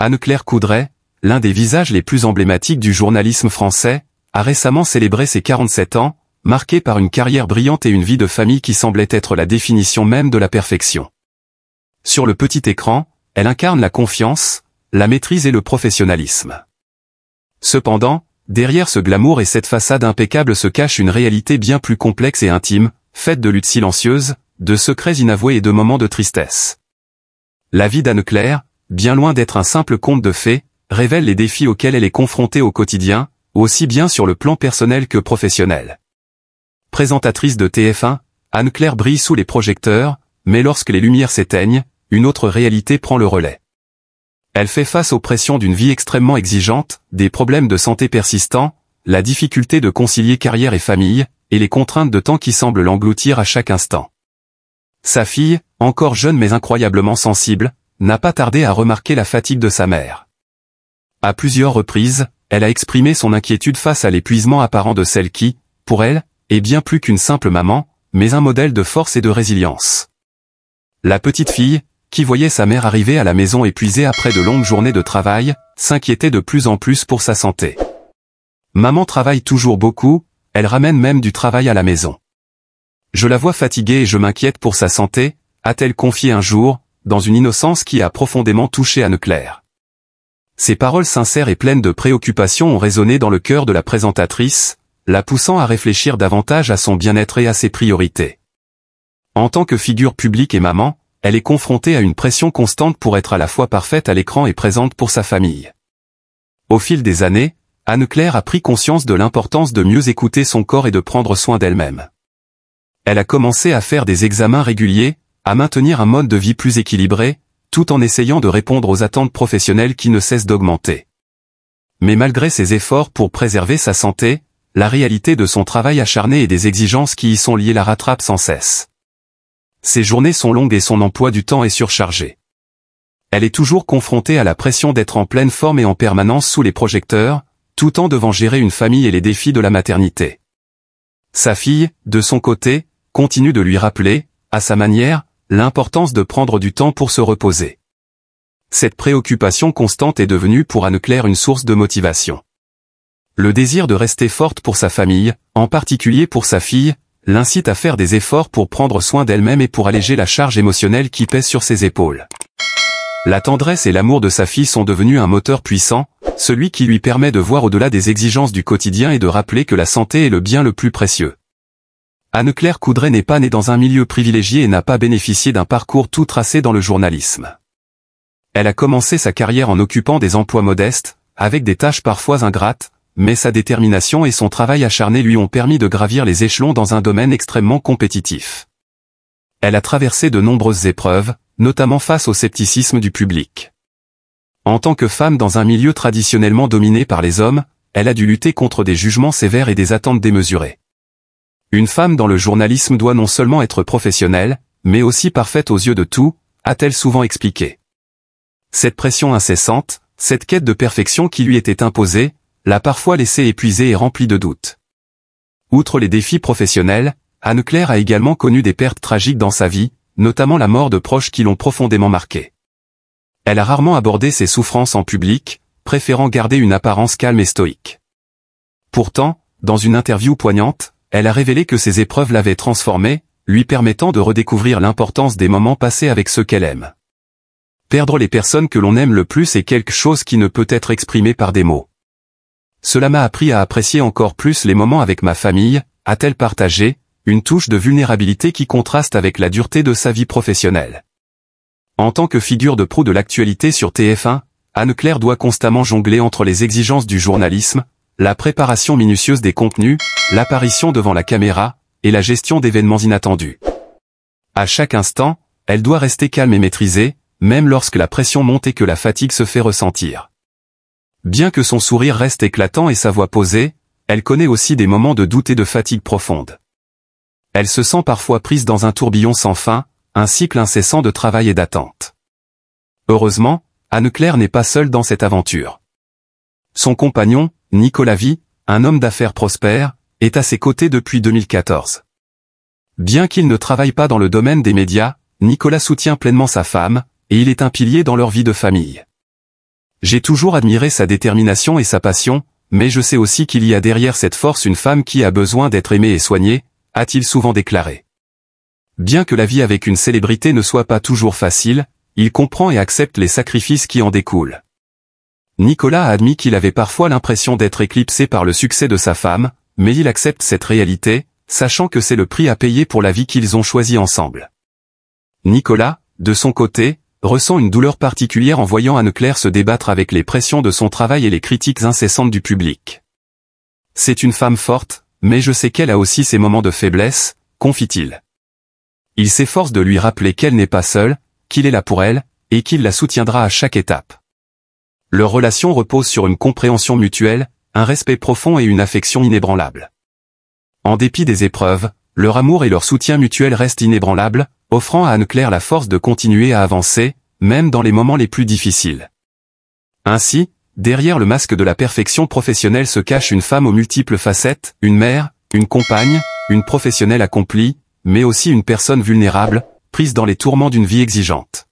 Anne-Claire Coudray, l'un des visages les plus emblématiques du journalisme français, a récemment célébré ses 47 ans, marqués par une carrière brillante et une vie de famille qui semblait être la définition même de la perfection. Sur le petit écran, elle incarne la confiance, la maîtrise et le professionnalisme. Cependant, derrière ce glamour et cette façade impeccable se cache une réalité bien plus complexe et intime, faite de luttes silencieuses, de secrets inavoués et de moments de tristesse. La vie d'Anne-Claire, bien loin d'être un simple conte de fées, révèle les défis auxquels elle est confrontée au quotidien, aussi bien sur le plan personnel que professionnel. Présentatrice de TF1, Anne-Claire brille sous les projecteurs, mais lorsque les lumières s'éteignent, une autre réalité prend le relais. Elle fait face aux pressions d'une vie extrêmement exigeante, des problèmes de santé persistants, la difficulté de concilier carrière et famille, et les contraintes de temps qui semblent l'engloutir à chaque instant. Sa fille, encore jeune mais incroyablement sensible, n'a pas tardé à remarquer la fatigue de sa mère. À plusieurs reprises, elle a exprimé son inquiétude face à l'épuisement apparent de celle qui, pour elle, est bien plus qu'une simple maman, mais un modèle de force et de résilience. La petite fille, qui voyait sa mère arriver à la maison épuisée après de longues journées de travail, s'inquiétait de plus en plus pour sa santé. Maman travaille toujours beaucoup, elle ramène même du travail à la maison. Je la vois fatiguée et je m'inquiète pour sa santé, a-t-elle confié un jour, dans une innocence qui a profondément touché Anne-Claire. Ces paroles sincères et pleines de préoccupation ont résonné dans le cœur de la présentatrice, la poussant à réfléchir davantage à son bien-être et à ses priorités. En tant que figure publique et maman, elle est confrontée à une pression constante pour être à la fois parfaite à l'écran et présente pour sa famille. Au fil des années, Anne-Claire a pris conscience de l'importance de mieux écouter son corps et de prendre soin d'elle-même. Elle a commencé à faire des examens réguliers, à maintenir un mode de vie plus équilibré, tout en essayant de répondre aux attentes professionnelles qui ne cessent d'augmenter. Mais malgré ses efforts pour préserver sa santé, la réalité de son travail acharné et des exigences qui y sont liées la rattrapent sans cesse. Ses journées sont longues et son emploi du temps est surchargé. Elle est toujours confrontée à la pression d'être en pleine forme et en permanence sous les projecteurs, tout en devant gérer une famille et les défis de la maternité. Sa fille, de son côté, continue de lui rappeler, à sa manière, l'importance de prendre du temps pour se reposer. Cette préoccupation constante est devenue pour Anne-Claire une source de motivation. Le désir de rester forte pour sa famille, en particulier pour sa fille, l'incite à faire des efforts pour prendre soin d'elle-même et pour alléger la charge émotionnelle qui pèse sur ses épaules. La tendresse et l'amour de sa fille sont devenus un moteur puissant, celui qui lui permet de voir au-delà des exigences du quotidien et de rappeler que la santé est le bien le plus précieux. Anne-Claire Coudray n'est pas née dans un milieu privilégié et n'a pas bénéficié d'un parcours tout tracé dans le journalisme. Elle a commencé sa carrière en occupant des emplois modestes, avec des tâches parfois ingrates, mais sa détermination et son travail acharné lui ont permis de gravir les échelons dans un domaine extrêmement compétitif. Elle a traversé de nombreuses épreuves, notamment face au scepticisme du public. En tant que femme dans un milieu traditionnellement dominé par les hommes, elle a dû lutter contre des jugements sévères et des attentes démesurées. Une femme dans le journalisme doit non seulement être professionnelle, mais aussi parfaite aux yeux de tout, a-t-elle souvent expliqué. Cette pression incessante, cette quête de perfection qui lui était imposée, l'a parfois laissée épuisée et remplie de doutes. Outre les défis professionnels, Anne-Claire a également connu des pertes tragiques dans sa vie, notamment la mort de proches qui l'ont profondément marquée. Elle a rarement abordé ses souffrances en public, préférant garder une apparence calme et stoïque. Pourtant, dans une interview poignante, elle a révélé que ces épreuves l'avaient transformée, lui permettant de redécouvrir l'importance des moments passés avec ceux qu'elle aime. Perdre les personnes que l'on aime le plus est quelque chose qui ne peut être exprimé par des mots. Cela m'a appris à apprécier encore plus les moments avec ma famille, a-t-elle partagé, une touche de vulnérabilité qui contraste avec la dureté de sa vie professionnelle. En tant que figure de proue de l'actualité sur TF1, Anne-Claire doit constamment jongler entre les exigences du journalisme, la préparation minutieuse des contenus, l'apparition devant la caméra, et la gestion d'événements inattendus. À chaque instant, elle doit rester calme et maîtrisée, même lorsque la pression monte et que la fatigue se fait ressentir. Bien que son sourire reste éclatant et sa voix posée, elle connaît aussi des moments de doute et de fatigue profonde. Elle se sent parfois prise dans un tourbillon sans fin, un cycle incessant de travail et d'attente. Heureusement, Anne-Claire n'est pas seule dans cette aventure. Son compagnon, Nicolas Vie, un homme d'affaires prospère, est à ses côtés depuis 2014. Bien qu'il ne travaille pas dans le domaine des médias, Nicolas soutient pleinement sa femme, et il est un pilier dans leur vie de famille. J'ai toujours admiré sa détermination et sa passion, mais je sais aussi qu'il y a derrière cette force une femme qui a besoin d'être aimée et soignée, a-t-il souvent déclaré. Bien que la vie avec une célébrité ne soit pas toujours facile, il comprend et accepte les sacrifices qui en découlent. Nicolas a admis qu'il avait parfois l'impression d'être éclipsé par le succès de sa femme, mais il accepte cette réalité, sachant que c'est le prix à payer pour la vie qu'ils ont choisie ensemble. Nicolas, de son côté, ressent une douleur particulière en voyant Anne-Claire se débattre avec les pressions de son travail et les critiques incessantes du public. C'est une femme forte, mais je sais qu'elle a aussi ses moments de faiblesse, confie-t-il. Il s'efforce de lui rappeler qu'elle n'est pas seule, qu'il est là pour elle, et qu'il la soutiendra à chaque étape. Leur relation repose sur une compréhension mutuelle, un respect profond et une affection inébranlable. En dépit des épreuves, leur amour et leur soutien mutuel restent inébranlables, offrant à Anne-Claire la force de continuer à avancer, même dans les moments les plus difficiles. Ainsi, derrière le masque de la perfection professionnelle se cache une femme aux multiples facettes, une mère, une compagne, une professionnelle accomplie, mais aussi une personne vulnérable, prise dans les tourments d'une vie exigeante.